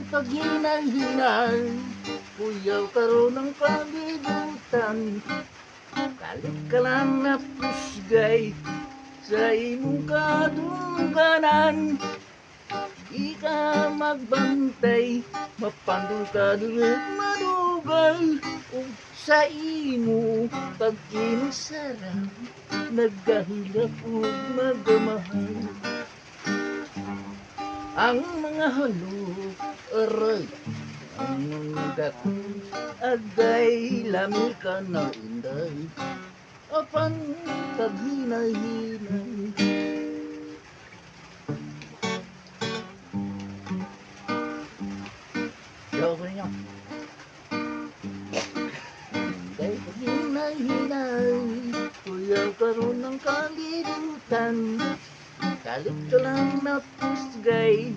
paghinay-hinay, kuyaw karon ng kalibutan. Kalit ka lang na pusgay sa imong kadungganan. Di ka magbantay, mapandol ka dulit madugay. O sa imo pag-inusara, nagahilap o magamahal. Ang mga halok, aray, ang mga gato, agay lami ka na inday. Apan paghinay-hinay, Joke niyo. Kay paghinay-hinay, kuyaw karon ng kalibutan. Kalit ka lang na pusgay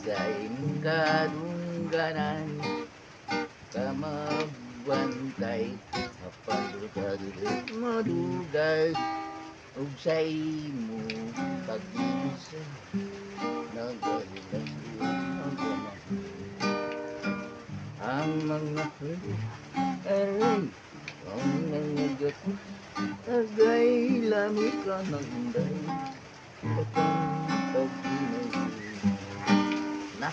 sa imong kadungganan. Kamabantay, mapandol ka dilit madugay. Ug sa imo pag-isa, nagahilas o magamahal. Ang mga halok, aray, ang mga gato, agay lami ka ng inday. Kapag pag-inay na,